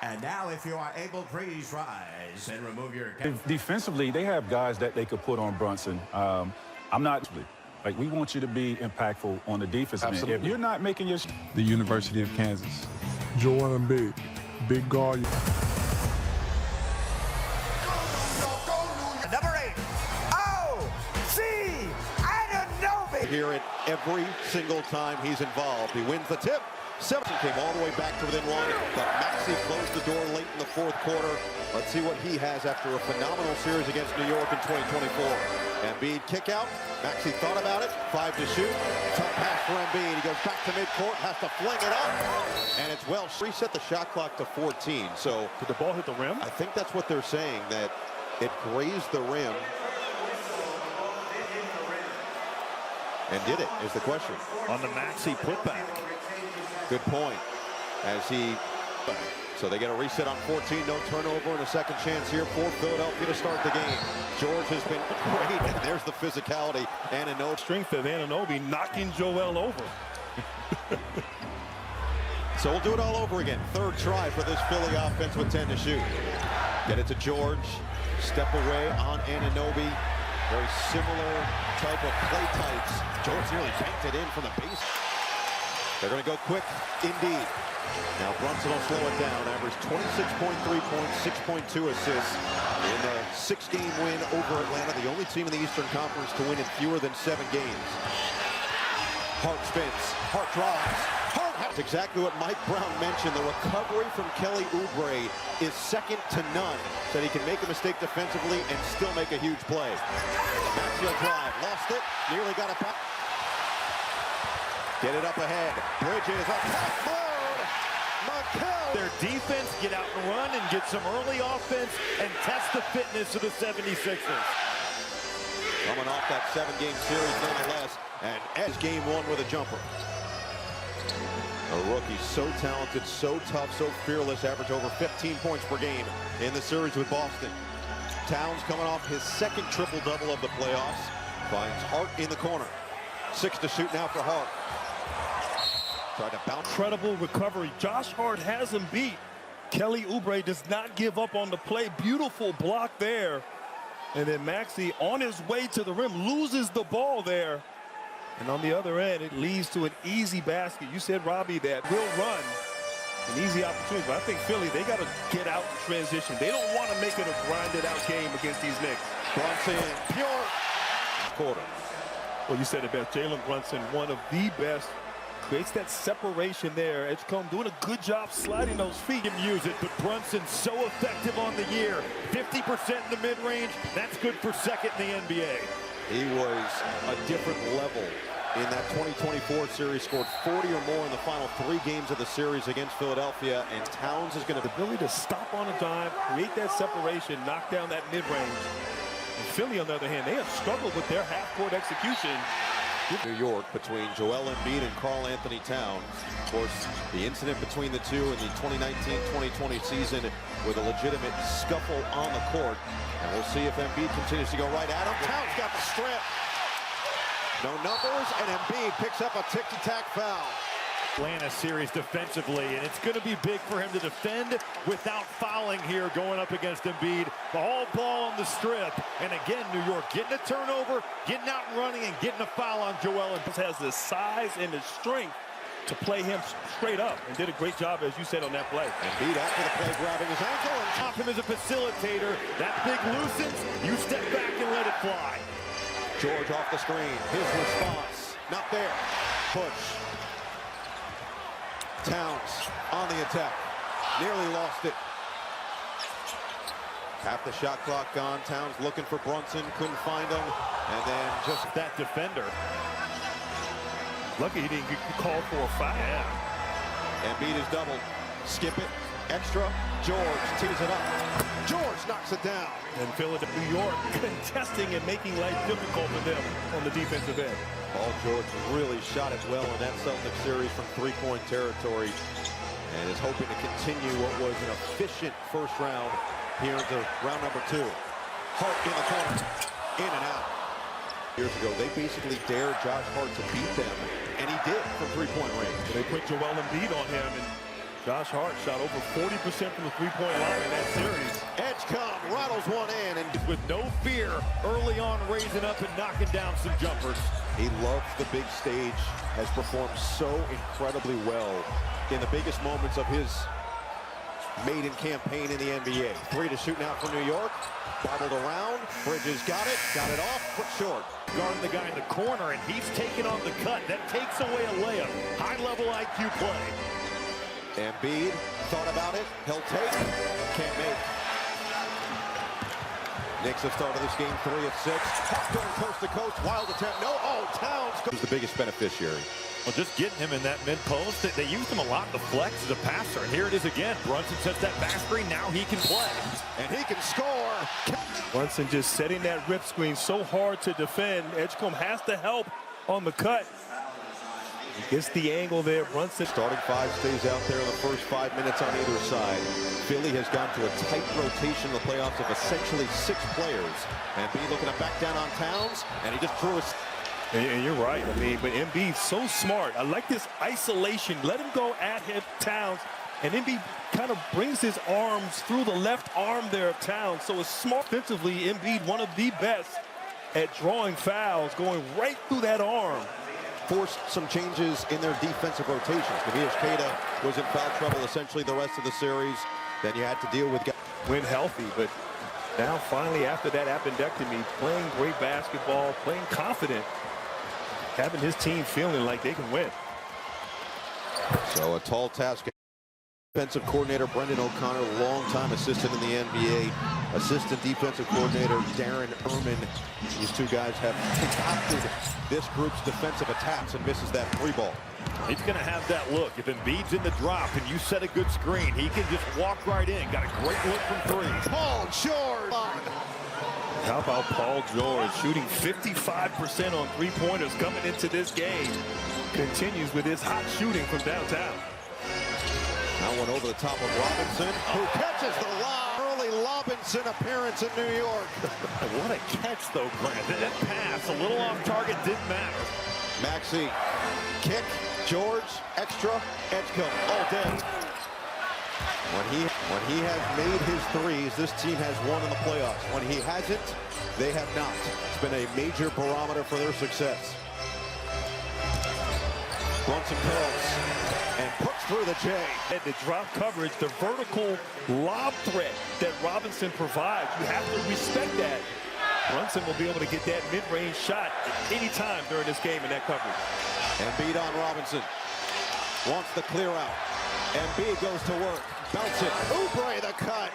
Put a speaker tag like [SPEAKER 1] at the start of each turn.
[SPEAKER 1] And now, if you are able, please rise and remove your...
[SPEAKER 2] Defensively, they have guys that they could put on Brunson. I'm not... Like, we want you to be impactful on the defense.
[SPEAKER 3] Absolutely.
[SPEAKER 2] If you're not making your...
[SPEAKER 4] The University of Kansas. Joel Embiid, big guard.
[SPEAKER 5] Number 8. O.C. Anunoby.
[SPEAKER 3] Hear it every single time he's involved. He wins the tip. Simpson came all the way back to within one, but Maxey closed the door late in the fourth quarter. Let's see what he has after a phenomenal series against New York in 2024. Embiid kick out. Maxey thought about it. 5 to shoot. Tough pass for Embiid. He goes back to midcourt, has to fling it up, and it's well. Reset the shot clock to 14. So
[SPEAKER 6] did the ball hit the rim?
[SPEAKER 3] I think that's what they're saying, that it grazed the rim. And did it, is the question.
[SPEAKER 6] On the Maxey putback.
[SPEAKER 3] Good point. So they get a reset on 14, no turnover, and a second chance here for Philadelphia to start the game. George has been great, and there's the physicality. Anunoby.
[SPEAKER 6] Strength of Anunoby knocking Joel over.
[SPEAKER 3] So we'll do it all over again. Third try for this Philly offense with 10 to shoot. Get it to George. Step away on Anunoby. Very similar type of play types. George nearly banked it in from the base. They're going to go quick, indeed. Now Brunson will slow it down. Averaged 26.3 points, 6.2 assists in the 6-game win over Atlanta. The only team in the Eastern Conference to win in fewer than 7 games. Hart spins. Hart drives. Hart has exactly what Mike Brown mentioned. The recovery from Kelly Oubre is second to none. That he can make a mistake defensively and still make a huge play. Maxey drive. Lost it. Nearly got it back. Get it up ahead. Bridges, attack mode. McHale.
[SPEAKER 6] Their defense get out and run and get some early offense and test the fitness of the 76ers.
[SPEAKER 3] Coming off that 7-game series nonetheless, and edge game 1 with a jumper. A rookie so talented, so tough, so fearless, average over 15 points per game in the series with Boston. Towns coming off his second triple-double of the playoffs. Finds Hart in the corner. 6 to shoot now for Hart. Tried to bounce.
[SPEAKER 6] Incredible recovery. Josh Hart has him beat. Kelly Oubre does not give up on the play. Beautiful block there. And then Maxey on his way to the rim loses the ball there. And on the other end, it leads to an easy basket. You said, Robbie, that will run an easy opportunity. But I think Philly, they got to get out in transition. They don't want to make it a grinded out game against these Knicks.
[SPEAKER 3] Brunson, pure quarter.
[SPEAKER 6] Well, you said it best. Jalen Brunson, one of the best. Creates that separation there. Edgecombe doing a good job sliding those feet. And use it, but Brunson's so effective on the year. 50% in the mid-range. That's good for second in the NBA.
[SPEAKER 3] He was a different level in that 2024 series. Scored 40 or more in the final 3 games of the series against Philadelphia. And Towns is going to...
[SPEAKER 6] The ability to stop on a dime, create that separation, knock down that mid-range. And Philly, on the other hand, they have struggled with their half-court execution.
[SPEAKER 3] New York between Joel Embiid and Karl Anthony Towns. Of course, the incident between the two in the 2019-2020 season with a legitimate scuffle on the court. And we'll see if Embiid continues to go right at him. Towns got the strip. No numbers, and Embiid picks up a ticky-tack foul.
[SPEAKER 6] Atlanta series defensively, and it's going to be big for him to defend without fouling here going up against Embiid. The whole ball on the strip, and again, New York getting a turnover, getting out and running, and getting a foul on Joel. And has the size and the strength to play him straight up, and did a great job, as you said, on that play.
[SPEAKER 3] Embiid after the play grabbing his ankle and
[SPEAKER 6] Top him as a facilitator. That big loosens, you step back and let it fly.
[SPEAKER 3] George off the screen. His response, not there. Push. Towns on the attack. Nearly lost it. Half the shot clock gone. Towns looking for Brunson. Couldn't find him. And then just
[SPEAKER 6] that defender. Lucky he didn't get called for a foul.
[SPEAKER 3] Yeah. Embiid is doubled. Skip it. Extra. George tees it up. George knocks it down.
[SPEAKER 6] And Philadelphia, New York, contesting and making life difficult for them on the defensive end.
[SPEAKER 3] Paul George really shot it well in that Celtics series from 3-point territory and is hoping to continue what was an efficient first round here into round number 2. Hart in the corner, in and out. Years ago, they basically dared Josh Hart to beat them, and he did from 3-point range.
[SPEAKER 6] They put Joel Embiid on him, and Josh Hart shot over 40% from the three-point line in that series.
[SPEAKER 3] Edgecombe rattles one in, and
[SPEAKER 6] With no fear, early on raising up and knocking down some jumpers.
[SPEAKER 3] he loves the big stage, has performed so incredibly well in the biggest moments of his maiden campaign in the NBA. 3 to shoot now for New York. Bobbled around. Bridges got it off, put short.
[SPEAKER 6] Guarding the guy in the corner, and he's taking on the cut. That takes away a layup. High-level IQ play.
[SPEAKER 3] Embiid thought about it. He'll take. Can't make. Knicks have started this game 3 of 6. Hawk going coast to coast. Wild attempt. No. Oh, Towns was the biggest beneficiary.
[SPEAKER 6] Well, just getting him in that mid-post, they used him a lot in the flex as a passer. And here it is again. Brunson sets that back screen. Now he can play.
[SPEAKER 3] And he can score.
[SPEAKER 6] Brunson just setting that rip screen so hard to defend. Edgecombe has to help on the cut. He gets the angle there. Brunson.
[SPEAKER 3] Starting 5 stays out there in the first 5 minutes on either side. Philly has gone to a tight rotation in the playoffs of essentially 6 players. Embiid looking to back down on Towns, and he just threw his...
[SPEAKER 6] And you're right. I mean, but Embiid's so smart. I like this isolation. Let him go at him, Towns. And Embiid kind of brings his arms through the left arm there of Towns. So it's smart defensively. Embiid, one of the best at drawing fouls, going right through that arm.
[SPEAKER 3] Forced some changes in their defensive rotations. Tobias Keita was in foul trouble essentially the rest of the series. Then you had to deal with...
[SPEAKER 6] Went healthy, but now finally after that appendectomy, playing great basketball, playing confident, having his team feeling like they can win.
[SPEAKER 3] So a tall task. Defensive coordinator Brendan O'Connor, longtime assistant in the NBA. Assistant defensive coordinator Darren Erman. These two guys have adopted this group's defensive attacks and misses that 3-ball.
[SPEAKER 6] He's going to have that look. If Embiid's in the drop and you set a good screen, he can just walk right in. Got a great look from 3.
[SPEAKER 3] Paul George.
[SPEAKER 6] How about Paul George shooting 55% on three-pointers coming into this game? Continues with his hot shooting from downtown.
[SPEAKER 3] Now one over the top of Robinson, who catches the lob. Early Robinson appearance in New York.
[SPEAKER 6] What a catch, though, Grant. That pass, a little off target, didn't matter.
[SPEAKER 3] Maxey, kick, George, extra, Edgecombe, all day. When he has made his threes, this team has won in the playoffs. When he hasn't, they have not. It's been a major barometer for their success. Brunson curls and puts through the J.
[SPEAKER 6] And the drop coverage, the vertical lob threat that Robinson provides, you have to respect that. Brunson will be able to get that mid-range shot at any time during this game in that coverage.
[SPEAKER 3] Embiid on Robinson. Wants the clear out. Embiid goes to work. Bounce it. Oubre the cut.